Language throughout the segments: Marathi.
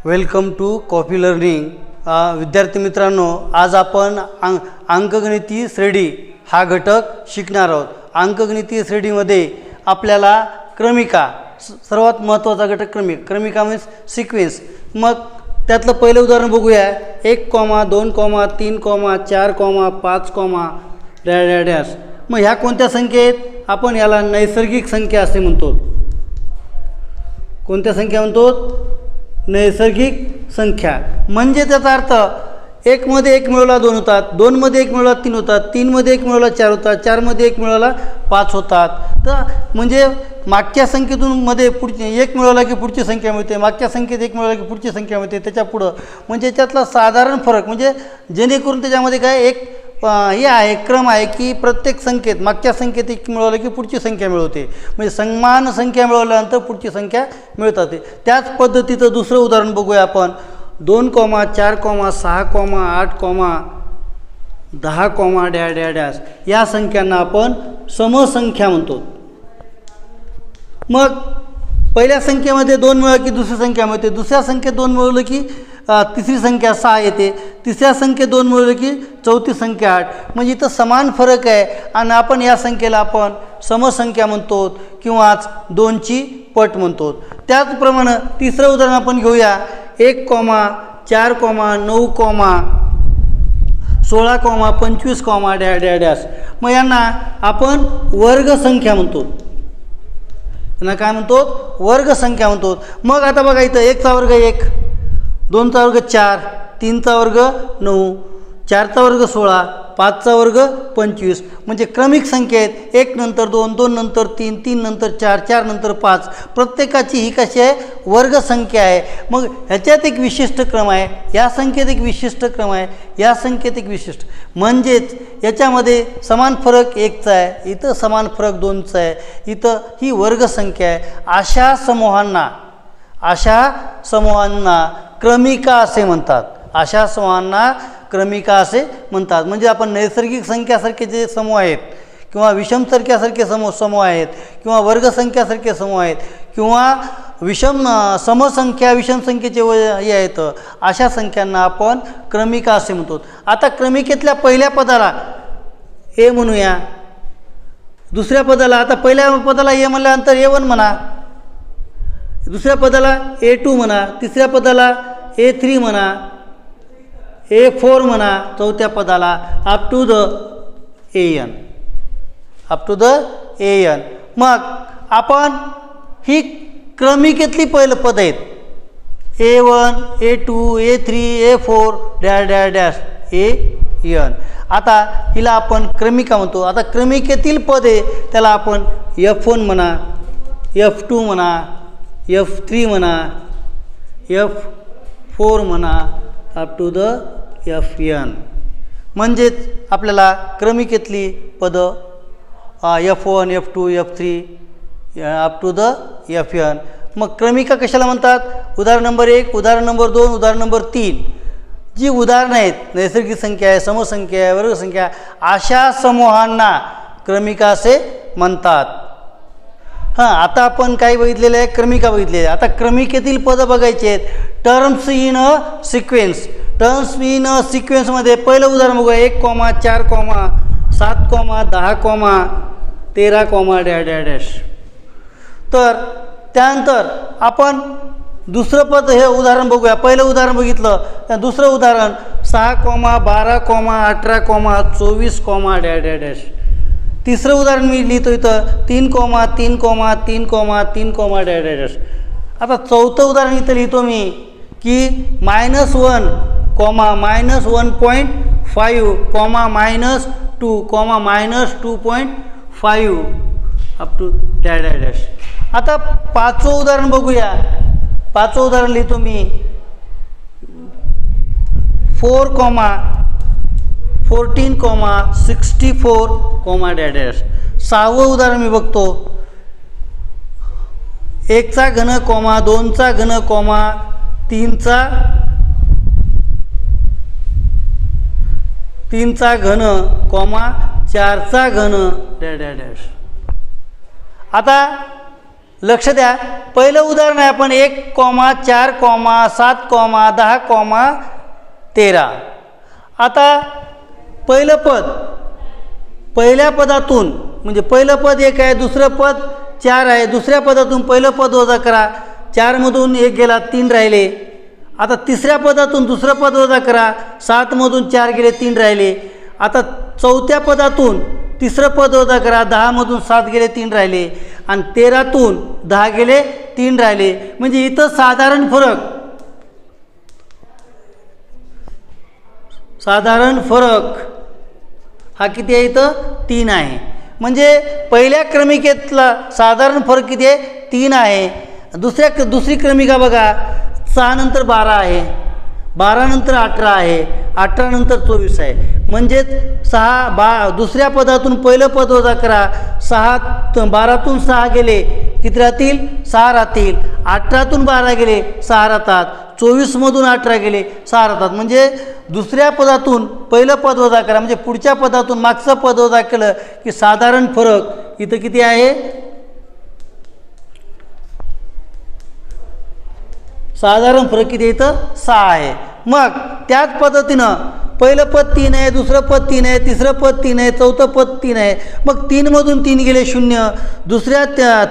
Welcome to coffee learning. विद्यार्थी मित्रांनो, आज आपण अंकगणितीय श्रेणी हा घटक शिकणार आहोत. अंकगणितीय श्रेणीमध्ये आपल्याला क्रमिका सर्वात महत्त्वाचा घटक क्रमिका मीन्स सिक्वेन्स. मग त्यातलं पहिलं उदाहरण बघूया. 1, 2, 3, 4, 5, डॅश. मग ह्या कोणत्या संख्या आहेत? आपण याला नैसर्गिक संख्या असे म्हणतो. कोणत्या संख्या म्हणतो? नैसर्गिक संख्या. म्हणजे त्याचा अर्थ 1 मध्ये 1 मिळवला 2 होतात, 2 मध्ये 1 मिळवला 3 होतात, 3 मध्ये 1 मिळवला 4 होतात, 4 मध्ये 1 मिळवला 5 होतात. तर म्हणजे मागच्या संख्येतून मध्ये पुढची 1 मिळवला की पुढची संख्या मिळते, मागच्या संख्येत 1 मिळवला की पुढची संख्या मिळते, त्याच्या पुढं म्हणजे त्यातला साधारण फरक. म्हणजे जेणेकरून त्याच्यामध्ये काय एक हे आहे, क्रम आहे की प्रत्येक संख्येत मागच्या संख्येत 1 मिळवलं की पुढची संख्या मिळवते. म्हणजे समान संख्या मिळवल्यानंतर पुढची संख्या मिळतात. त्याच पद्धतीचं दुसरं उदाहरण बघूया आपण. 2, 4, 6, 8, 10, डॅश या संख्यांना आपण समसंख्या म्हणतो. मग पहिल्या संख्येमध्ये 2 मिळवलं की दुसरी संख्या मिळते, दुसऱ्या संख्येत 2 मिळवलं की तिसरी संख्या 6 येते, तिसऱ्या संख्येत 2 मिळवलं की चौथी संख्या 8. म्हणजे इथं समान फरक आहे आणि आपण या संख्येला आपण समसंख्या म्हणतो किंवा 2ची पट म्हणतो. त्याचप्रमाणे तिसरं उदाहरण आपण घेऊया. 1, 4, 9, 16, 25, डॅश. मग यांना आपण वर्गसंख्या म्हणतो. त्यांना काय म्हणतो? वर्गसंख्या म्हणतो. मग आता बघा इथं 1 चा वर्ग 1, 2 चा वर्ग 4, 3 चा वर्ग 9, 4 चा वर्ग 16, 5 चा वर्ग 25. म्हणजे क्रमिक संख्या आहेत. 1 नंतर 2, 2 नंतर 3, 3 नंतर 4, 4 नंतर 5. प्रत्येकाची ही कशी आहे? वर्गसंख्या आहे. मग ह्याच्यात एक विशिष्ट क्रम आहे, या संख्येत एक विशिष्ट क्रम आहे, या संख्येत एक विशिष्ट. म्हणजेच याच्यामध्ये समान फरक 1चा आहे, इथं समान फरक 2चा आहे, इथं ही वर्गसंख्या आहे. अशा समूहांना क्रमिका असे म्हणतात. अशा समूहांना क्रमिका असे म्हणतात. म्हणजे आपण नैसर्गिक संख्यासारखे जे समूह आहेत किंवा विषम संख्यासारखे समूह आहेत किंवा वर्गसंख्यासारखे समूह आहेत किंवा समसंख्या विषम संख्येचे हे आहेत, अशा संख्यांना आपण क्रमिका असे म्हणतो. आता क्रमिकेतल्या पहिल्या पदाला ए म्हणूया, दुसऱ्या पदाला, आता पहिल्या पदाला ए म्हणल्यानंतर A1 म्हणा, दुसऱ्या पदाला A2 म्हणा, तिसऱ्या पदाला A3 म्हणा, A4 म्हणा, चौथ्या पदाला अप टू द AN. मग आपण ही क्रमिकेतली पहिलं पद आहेत. A1, A2, A3, A4, dash AN. आता हिला आपण क्रमिका म्हणतो. आता क्रमिकेतील पद आहे त्याला आपण F1 म्हणा, F2 म्हणा, F3 म्हणा, F4 म्हणा, अप टू द FN. म्हणजेच आपल्याला क्रमिकेतली पदं F1, F2, F3 up to the FN. मग क्रमिका कशाला म्हणतात? उदाहरण नंबर 1, उदाहरण नंबर 2, उदाहरण नंबर 3 जी उदाहरणं आहेत, नैसर्गिक संख्या आहे, समसंख्या आहे, वर्गसंख्या, अशा समूहांना क्रमिका असे म्हणतात. आता आपण काय बघितलेलं आहे? क्रमिका बघितलेली आहे. आता क्रमिकेतील पदं बघायची आहेत. Terms in a sequence. Terms in a सिक्वेन्समध्ये पहिलं उदाहरण बघूया. 1, 4, 7, 10, 13, डॅश. तर त्यानंतर आपण दुसरं पद हे उदाहरण बघूया. पहिलं उदाहरण बघितलं, दुसरं उदाहरण 6, 12, 18, 24, डॅश. तिसरं उदाहरण मी लिहितो इथं 3, 3, डॅश. आता चौथं उदाहरण इथं लिहितो मी की -1, -1.5, -2, -2.5 अप टू डॅश. आता पाचवं उदाहरण बघूया. पाचवं उदाहरण लिहितो मी 4, 14, 64, डॅश. सहावं उदाहरण मी बघतो 1 चा घन, 2 चा घन, 3 चा घन, 4 चा घन, डॅश. आता लक्ष द्या, पहिलं उदाहरण आहे आपण 1,4,7,10,13. आता पहिलं पद, पहिल्या पदातून म्हणजे पहिलं पद 1 आहे, दुसरं पद 4 आहे, दुसऱ्या पदातून पहिलं पद वजा करा, 4मधून 1 गेला, 3 राहिले. आता तिसऱ्या पदातून दुसरं पद वजा करा, 7मधून 4 गेले, 3 राहिले. आता चौथ्या पदातून तिसरं पद वजा करा, 10मधून 7 गेले, 3 राहिले. आणि 13तून 10 गेले, 3 राहिले. म्हणजे इथं साधारण फरक हा किती आहे? इथं 3 आहे. म्हणजे पहिल्या क्रमिकेतला साधारण फरक किती आहे? 3 आहे. दुसरी क्रमिका बघा, 6 नंतर 12 आहे, 12 नंतर 18 आहे, 18 नंतर 24 आहे. म्हणजेच दुसऱ्या पदातून पहिलं पद वजा करा, 12तून 6 गेले, किती राहतील? 6 राहतील. 18तून 12 गेले, 6 राहतात. 24मधून 18 गेले, 6 राहतात. म्हणजे दुसऱ्या पदातून पहिलं पद वजा करा, म्हणजे पुढच्या पदातून मागचं पद वजा केलं की साधारण फरक इथं किती आहे? साधारण फरक किती इथं? 6 आहे. मग त्याच पद्धतीनं पहिलं पद 3 आहे, दुसरं पद 3 आहे, तिसरं पद 3 आहे, चौथं पद 3 आहे. मग 3मधून 3 गेले 0,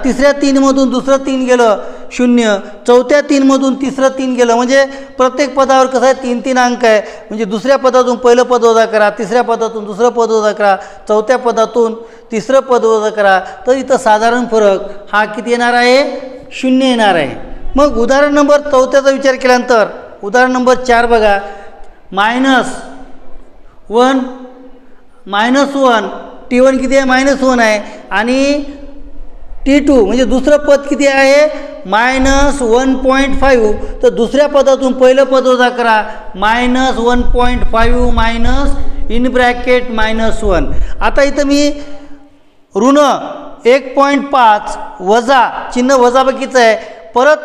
तिसऱ्या 3मधून दुसरं 3 गेलं 0, चौथ्या 3मधून तिसरं 3 गेलं. म्हणजे प्रत्येक पदावर कसं आहे? 3-3 अंक आहे. म्हणजे दुसऱ्या पदातून पहिलं पद वजा करा, तिसऱ्या पदातून दुसरं पद वजा करा, चौथ्या पदातून तिसरं पद वजा करा. तर इथं साधारण फरक हा किती येणार आहे? 0 येणार आहे. मग उदाहरण नंबर 4चा विचार केल्यानंतर उदाहरण नंबर 4 बघा, -1 T1 किती आहे? -1 आहे. आणि T2 म्हणजे दुसरं पद किती आहे? -1.5. तर दुसऱ्या पदातून पहिलं पद वजा करा, -1.5 मायनस इन ब्रॅकेट -1. आता इथं मी ऋण 1.5 वजा चिन्ह वजाबाकीचं आहे, परत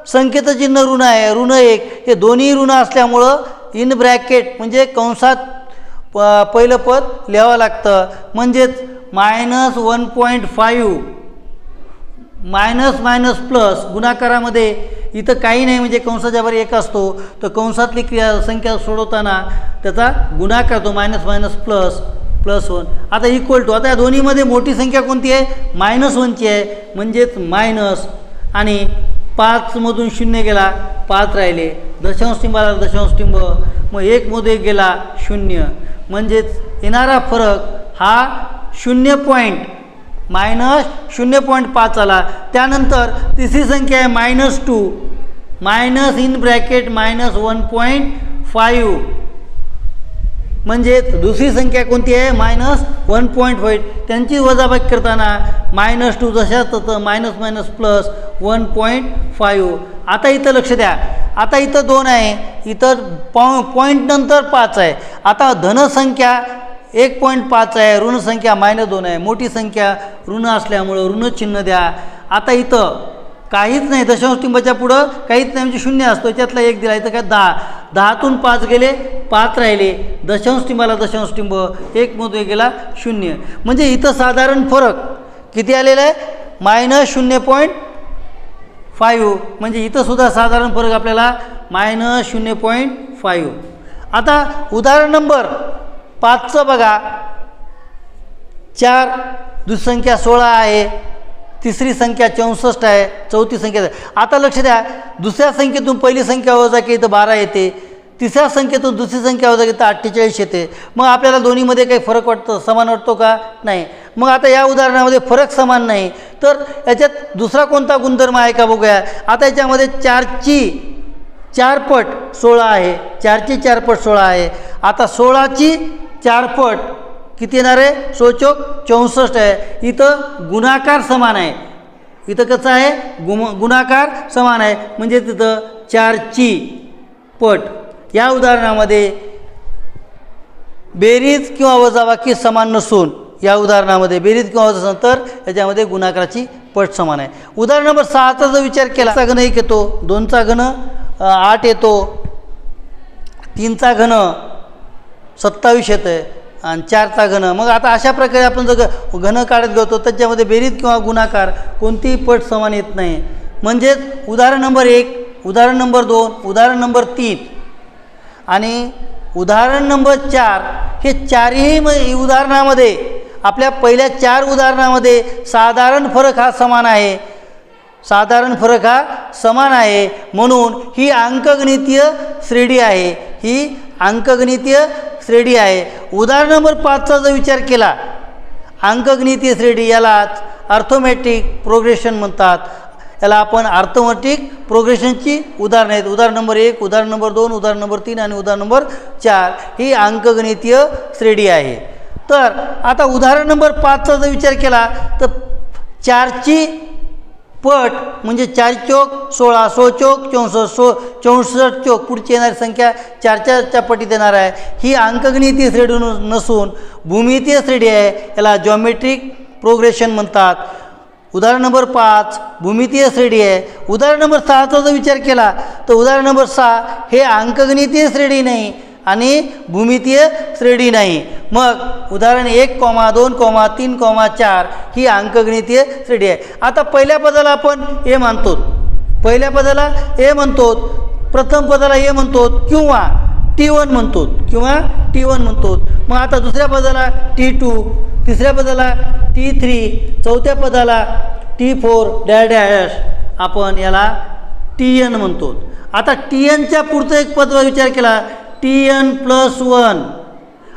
संख्येचं चिन्ह ऋण आहे, ऋण 1. हे दोन्ही ऋण असल्यामुळं इन ब्रॅकेट म्हणजे कंसात पहिलं पद लिहावं लागतं. म्हणजेच -1.5 मायनस प्लस गुणाकारामध्ये इथं काही नाही, म्हणजे कंसाच्या बरोबर 1 असतो. तर कंसातली संख्या सोडवताना त्याचा गुणाकार तो मायनस प्लस 1. आता इक्वल टू, आता या दोन्हीमध्ये मोठी संख्या कोणती आहे? -1ची आहे. म्हणजेच मायनस आणि 5मधून 0 गेला, 5 राहिले, दशांश टिंबाला दशांश टिंब, मग 1मधून 1 गेला 0. म्हणजेच येणारा फरक हा -0.5 आला. त्यानंतर तिसरी संख्या आहे -2 मायनस इन ब्रॅकेट -1.5. म्हणजेच दुसरी संख्या कोणती आहे? -1.5. त्यांची वजाबाकी करताना -2 जशाच तसं मायनस प्लस 1.5. आता इथं लक्ष द्या, आता इथं 2 आहे, इथं पॉईंट नंतर 5 आहे. आता धनसंख्या 1.5 आहे, ऋणसंख्या -2 आहे. मोठी संख्या ऋण असल्यामुळं ऋण चिन्ह द्या. आता इथं काहीच नाही, दशांश टिंबाच्या पुढं काहीच नाही, म्हणजे 0 असतो. त्यातला 1 दिला, इथं काय 10तून 5 गेले, 5 राहिले, दशांश टिंबाला दशांश टिंब, 1मधून 1 गेला 0. म्हणजे इथं साधारण फरक किती आलेला आहे? -0.5. म्हणजे इथं सुद्धा साधारण फरक आपल्याला -0.5. आता उदाहरण नंबर 5चं बघा, 4 दुसरी संख्या 16 आहे, तिसरी संख्या 64 आहे, चौथी संख्या. आता लक्ष द्या, दुसऱ्या संख्येतून पहिली संख्या वजा की इथं 12 येते, तिसऱ्या संख्येतून दुसरी संख्या वजा की इथं 48 येते. मग आपल्याला दोन्हीमध्ये काही फरक वाटतो? समान वाटतो का? नाही. मग आता या उदाहरणामध्ये फरक समान नाही, तर याच्यात दुसरा कोणता गुणधर्म आहे का बघूया. आता याच्यामध्ये 4ची 4 पट 16 आहे, 4ची 4 पट 16 आहे. आता 16ची 4 पट किती येणार आहे? 64 आहे. इथं गुणाकार समान आहे, इथं कसं आहे? गुणाकार समान आहे. म्हणजे तिथं 4ची पट. या उदाहरणामध्ये बेरीज किंवा वजाबाकी समान नसून, या उदाहरणामध्ये बेरीज किंवा वजा तर याच्यामध्ये गुणाकाराची पट समान आहे. उदाहरण नंबर 6चा जर विचार केला, 1 घन 1 येतो, 2चा घन 8 येतो, 3चा घन 27 येतं आहे, आणि 4चा घन. मग आता अशा प्रकारे आपण जर घन काढत गेलो त्याच्यामध्ये बेरीज किंवा गुणाकार कोणतीही पट समान येत नाही. म्हणजेच उदाहरण नंबर 1, उदाहरण नंबर 2, उदाहरण नंबर 3 आणि उदाहरण नंबर 4 हे चारही उदाहरणामध्ये आपल्या पहिल्या 4 उदाहरणामध्ये साधारण फरक हा समान आहे. साधारण फरक हा समान आहे म्हणून ही अंकगणितीय श्रेणी आहे. ही अंकगणितीय श्रेणी आहे. उदाहरण नंबर 5चा जर विचार केला अंकगणितीय श्रेणी यालाच अर्थोमॅटिक प्रोग्रेशन म्हणतात. याला आपण अर्थोमॅटिक प्रोग्रेशनची उदाहरणं आहेत. उदाहरण नंबर 1, उदाहरण नंबर 2, उदाहरण नंबर 3 आणि उदाहरण नंबर 4 ही अंकगणितीय श्रेणी आहे. तर आता उदाहरण नंबर 5चा जर विचार केला तर 4ची पट म्हणजे 4 चौक 16, 16 चौक 64, 64 चौक पुढची येणारी संख्या 4च्या पटीत येणार आहे. ही अंकगणितीय श्रेणी नसून भूमितीय श्रेणी आहे. याला जॉमेट्रिक प्रोग्रेशन म्हणतात. उदाहरण नंबर 5 भूमितीय श्रेणी आहे. उदाहरण नंबर 6चा जर विचार केला तर उदाहरण नंबर 6 हे अंकगणितीय श्रेणी नाही आणि भूमितीय श्रेणी नाही. मग उदाहरण 1, 2, 3, 4 ही अंकगणितीय श्रेणी आहे. आता पहिल्या पदाला आपण ए मानतो. पहिल्या पदाला ए म्हणतो, प्रथम पदाला ए म्हणतो किंवा T1 म्हणतो मग आता दुसऱ्या पदाला T2, तिसऱ्या पदाला T3, चौथ्या पदाला T4 डॅश आपण याला Tn म्हणतो. आता Tnच्या पुढचं एक पद विचार केला Tn+1.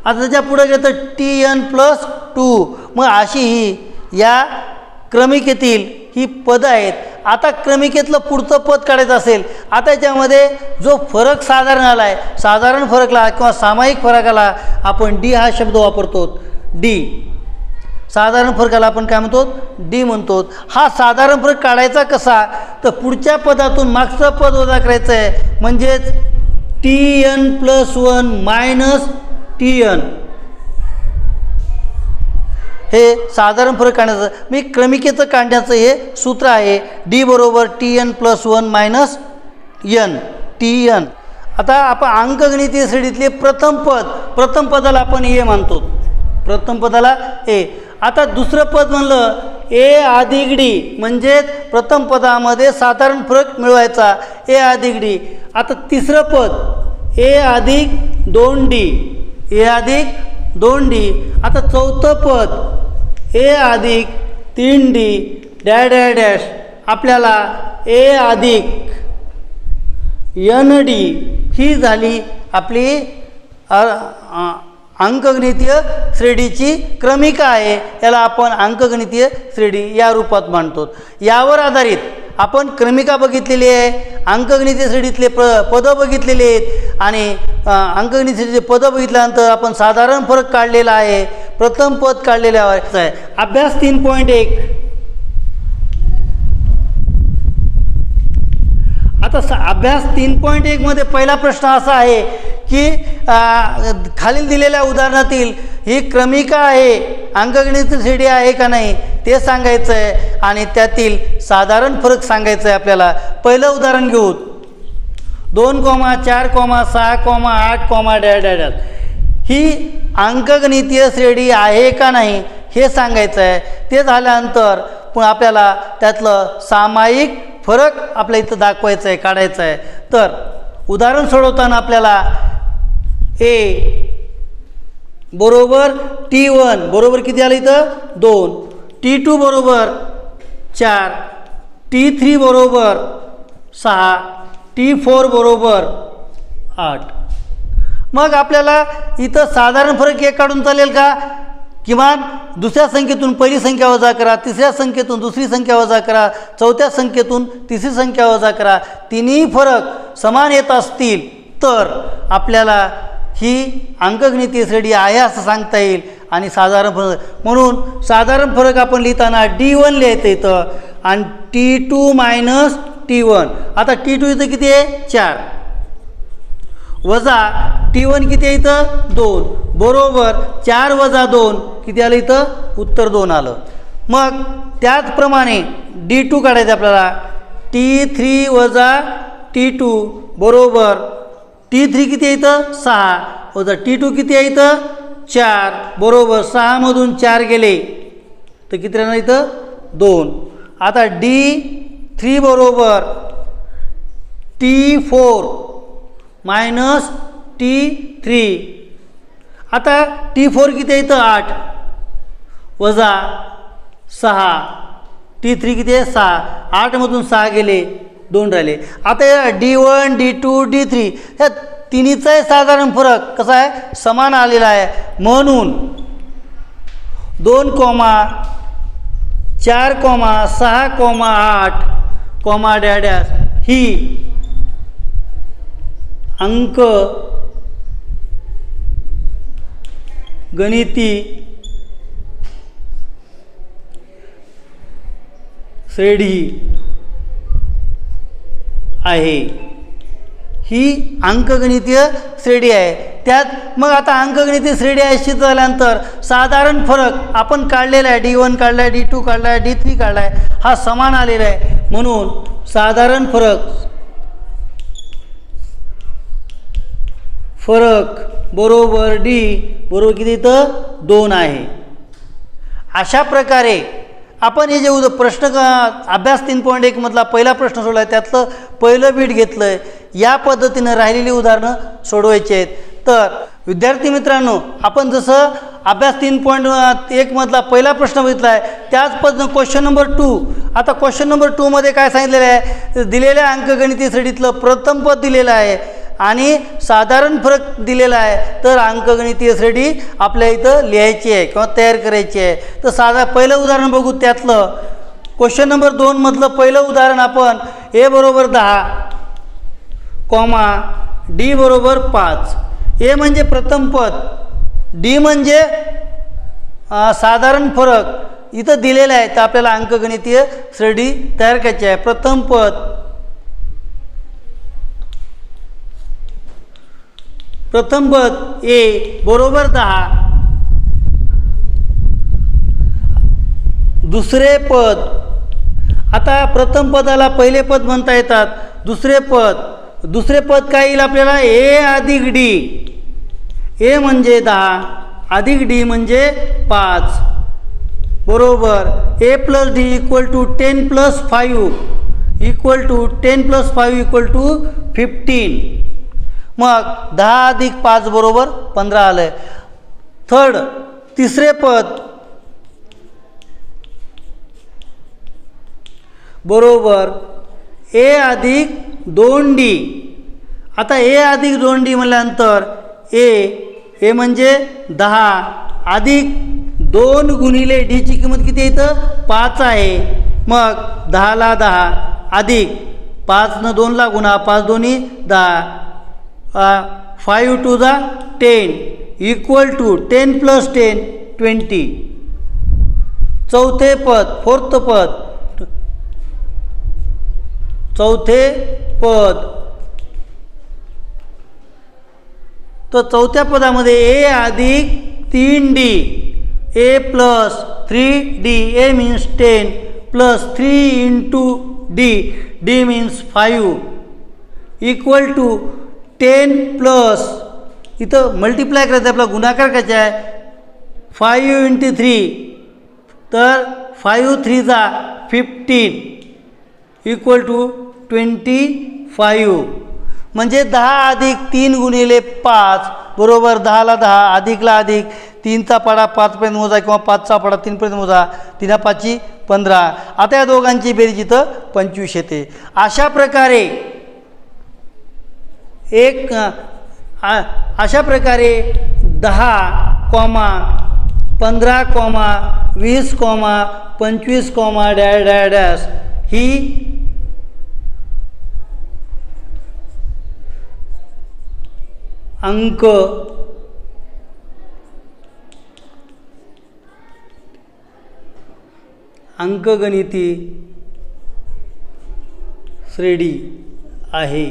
आता त्याच्या पुढे गेलं तर Tn+2. मग अशी ही या क्रमिकेतील ही पदं आहेत. आता क्रमिकेतलं पुढचं पद काढायचं असेल आता याच्यामध्ये जो फरक साधारण आला आहे साधारण फरकला किंवा सामायिक फरकाला आपण डी हा शब्द वापरतो. डी साधारण फरकाला आपण काय म्हणतो डी म्हणतो. हा साधारण फरक काढायचा कसा तर पुढच्या पदातून मागचं पद वजा करायचं आहे म्हणजेच Tn+1 मायनस Tn हे साधारण फरक काढण्याचं मी क्रमिकेचं काढण्याचं हे सूत्र आहे. डी बरोबर Tn+1 मायनस n Tn. आता आपण अंकगणितीय श्रेणीतले प्रथम पदाला आपण ए मानतो. प्रथम पदाला ए. आता दुसरं पद म्हणलं ए अधिक डी म्हणजेच प्रथम पदामध्ये साधारण फरक मिळवायचा ए अधिक डी. आता तिसरं पद ए अधिक 2d ए अधिक 2d. आता चौथं पद ए अधिक 3d डॅश आपल्याला ए अधिक nd ही झाली आपली अंकगणितीय श्रेणीची क्रमिका आहे. याला आपण अंकगणितीय श्रेणी या रूपात मांडतो. यावर आधारित आपण क्रमिका बघितलेली आहे, अंकगणितीय श्रेणीतले पदं बघितलेले आहेत आणि अंकगणित श्रेणीचे पदं बघितल्यानंतर आपण साधारण फरक काढलेला आहे. प्रथम पद काढलेलं आहे. अभ्यास 3.1. आता अभ्यास 3.1 मध्ये पहिला प्रश्न असा आहे की खालील दिलेल्या उदाहरणातील ही क्रमिका आहे अंकगणित श्रेणी आहे का नाही ते सांगायचं आहे आणि त्यातील साधारण फरक सांगायचं आहे आपल्याला. पहिलं उदाहरण घेऊ 2, 4, 6, 8, डॅश ही अंकगणितीय श्रेणी आहे का नाही हे सांगायचं आहे. ते झाल्यानंतर पण आपल्याला त्यातलं सामायिक फरक आपल्या इथं दाखवायचं आहे काढायचं आहे. तर उदाहरण सोडवताना आपल्याला ए बरोबर T1 बरोबर किती आलं इथं 2, T2 बरोबर 4, T3 बरोबर 6, T4 बरोबर 8. मग आपल्याला इथं साधारण फरक एक काढून चालेल का? किमान दुसऱ्या संख्येतून पहिली संख्या वजा करा, तिसऱ्या संख्येतून दुसरी संख्या वजा करा, चौथ्या संख्येतून तिसरी संख्या वजा करा. तिन्ही फरक समान येत असतील तर आपल्याला ही अंकगणितीय श्रेणी आहे असं सांगता येईल. आणि साधारण फरक म्हणून साधारण फरक आपण लिहिताना D1 लिहायचं इथं आणि T2 मायनस T1. आता T2 इथं किती आहे 4 वजा T1 किती आहे इथं 2 बरोबर 4 वजा 2 किती आलं इथं उत्तर 2 आलं. मग त्याचप्रमाणे D2 काढायचं आपल्याला. T3 वजा T2 बरोबर T3 किती आहे इथं 6 वजा T2 किती आहे इथं 4 बरोबर 6मधून 4 गेले तर किती राहणार इथं 2. आता D3 बरोबर T4 मायनस T3. आता T4 किती आहे इथं 8 वजा 6. T3 किती आहे 6. 8मधून 6 गेले 2 राहिले. आता D1 D2 D3 ह्या तिन्हीचाही साधारण फरक कसा आहे समान आलेला आहे. म्हणून 2, 4, 6, 8 डॅडॅश ही अंक गणिती श्रेणी आहे. ही अंकगणितीय श्रेणी आहे. त्यात मग आता अंकगणितीय श्रेणी आहे निश्चित झाल्यानंतर साधारण फरक आपण काढलेला आहे. D1 काढला आहे, D2 काढला आहे, D3 काढला आहे, हा समान आलेला आहे. म्हणून साधारण फरक बरोबर D बरोबर किती इथं 2 आहे. अशा प्रकारे आपण हे जे प्रश्न अभ्यास 3.1 मधला पहिला प्रश्न सोडला आहे त्यातलं पहिलं बीट घेतलं आहे. या पद्धतीनं राहिलेली उदाहरणं सोडवायची आहेत. तर विद्यार्थी मित्रांनो आपण जसं अभ्यास 3.1 मधला पहिला प्रश्न बघितला आहे त्याच पद्धतीनं क्वेश्चन नंबर 2. आता क्वेश्चन नंबर 2 मध्ये काय सांगितलेलं आहे दिलेल्या अंकगणितीय श्रेणीतलं प्रथम पद दिलेलं आहे आणि साधारण फरक दिलेला आहे. तर अंकगणितीय श्रेणी आपल्या इथं लिहायची आहे किंवा तयार करायची आहे. तर पहिलं उदाहरण बघू. त्यातलं क्वेश्चन नंबर 2 मधलं पहिलं उदाहरण आपण A बरोबर 10 D बरोबर 5. A म्हणजे प्रथम पद, D म्हणजे साधारण फरक इथं दिलेलं आहे. तर आपल्याला अंकगणितीय श्रेणी तयार करायची आहे. प्रथम पद A बरोबर 10. दुसरे पद आता प्रथम पदाला पहिले पद म्हणता येतात. दुसरे पद काय येईल आपल्याला A अधिक D. A म्हणजे 10 अधिक D म्हणजे 5 बरोबर A plus D equal to 10 plus 5 equal to 10 plus 5 equal to 15. मग 10 अधिक 5 बरोबर 15 आलं आहे. तिसरे पद बरोबर A अधिक 2D. आता A अधिक 2D म्हटल्यानंतर A म्हणजे 10 अधिक 2 गुणिले D ची किंमत किती आहे इथं 5 आहे. मग 10ला 10 अधिक 5 2 ला गुणा 5 दोन्ही 10 5 to the 10 equal to 10 plus 10 20. चौथे पद तर चौथ्या पदामध्ये A अधिक 3D A plus 3D A means 10 plus 3 into D means 5 equal to 10 plus इथं मल्टिप्लाय करायचं आहे आपला गुणाकार करायचा आहे 5 इंटू 3 तर 5 3 जा 15 इक्वल टू 25 म्हणजे 10 अधिक 3 गुणिले 5 बरोबर 10ला 10 अधिकला अधिक 3चा पाडा 5 पर्यंत मोजा किंवा 5चा पाडा 3 पर्यंत मोजा 3 5 15. आता या दोघांची बेरीज इथं 25 येते. अशा प्रकारे अशा प्रकारे 10, 15, 20, 25, डॅश ही अंकगणिती श्रेणी आहे.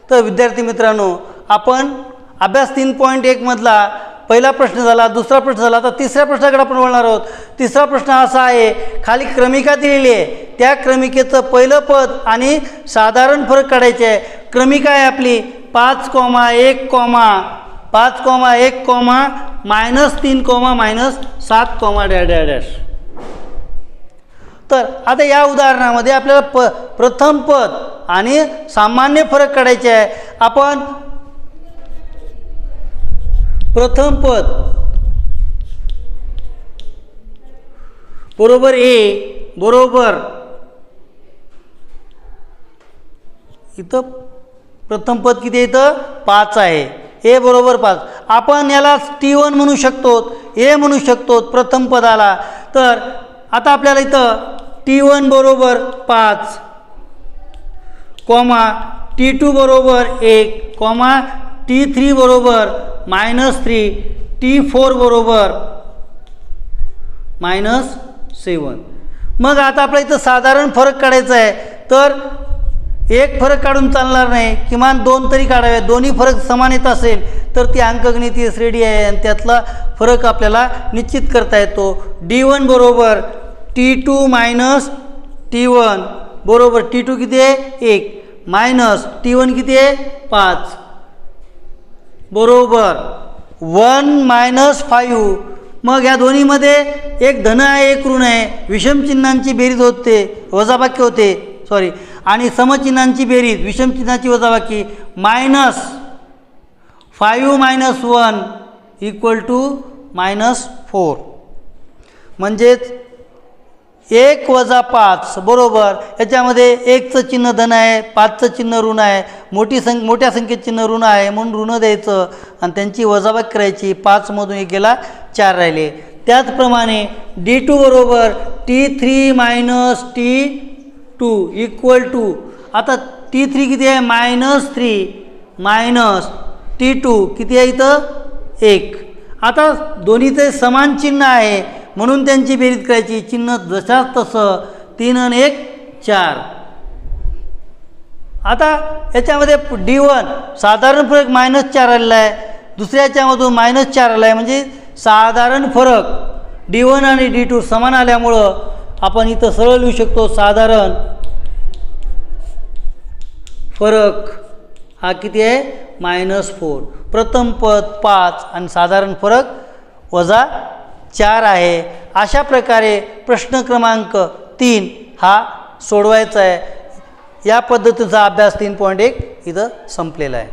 तर विद्यार्थी मित्रांनो आपण अभ्यास 3.1 मधला पहिला प्रश्न झाला, दुसरा प्रश्न झाला. आता तिसऱ्या प्रश्नाकडे आपण वळणार आहोत. तिसरा प्रश्न असा आहे, खाली क्रमिका दिलेली आहे, त्या क्रमिकेचं पहिलं पद आणि साधारण फरक काढायचे आहे. क्रमिका आहे आपली 5, 1, 5, 1, -3, -7, डॅश. तर आता या उदाहरणामध्ये आपल्याला प्रथम पद आणि सामान्य फरक काढायचे आहे. आपण प्रथम पद बरोबर ए बरोबर इथं प्रथम पद किती आहे? इथं 5 आहे. ए बरोबर 5. आपण याला T1 म्हणू शकतो, ए म्हणू शकतो प्रथम पदाला. तर आता आपल्याला इथं T1 बरोबर 5, T2 बरोबर 1, T3 बरोबर -3, T4 बरोबर -7. मग आता आपल्या इथं साधारण फरक काढायचा आहे. तर एक फरक काढून चालणार नाही, किमान 2 तरी काढावे. दोन्ही फरक समान येत असेल तर ती अंकगणितीय श्रेणी आहे आणि त्यातला फरक आपल्याला निश्चित करता येतो. D1 बरोबर T2 -T1 बरोबर T2 किती आहे? 1 मायनस T1 किती आहे? 5 बरोबर 1 - 5. मग या दोन्हीमध्ये एक धन आहे एक ऋण आहे. विषम चिन्हांची बेरीज होते, वजाबाकी होते सॉरी, आणि समचिन्हांची बेरीज विषम चिन्हाची वजाबाकी -5 - 1 = -4. म्हणजेच 1 - 5 बरोबर याच्यामध्ये 1चं चिन्ह धन आहे, 5चं चिन्ह ऋण आहे. मोठ्या संख्येत चिन्ह ऋण आहे म्हणून ऋण द्यायचं आणि त्यांची वजाबाकी करायची. 5 मधून 1 गेला 4 राहिले. त्याचप्रमाणे D2 बरोबर T3 - T2 = आता T3 किती आहे? -3 T2 किती आहे? इथं 1. आता दोन्हीचे समान चिन्ह आहे म्हणून त्यांची बेरीज करायची. चिन्ह जशाच तसं 3 आणि 1 4. आता याच्यामध्ये D1 साधारण फरक -4 आलेला आहे, दुसऱ्या याच्यामधून -4 आला आहे. म्हणजे साधारण फरक D1 आणि D2 समान आल्यामुळं आपण इथं सरळ लिहू शकतो साधारण फरक हा किती आहे? -4. प्रथम पद 5 आणि साधारण फरक -4 आहे. अशा प्रकारे प्रश्न क्रमांक 3 हा सोडवायचा आहे. या पद्धतीचा अभ्यास 3.1 इथं संपलेला आहे.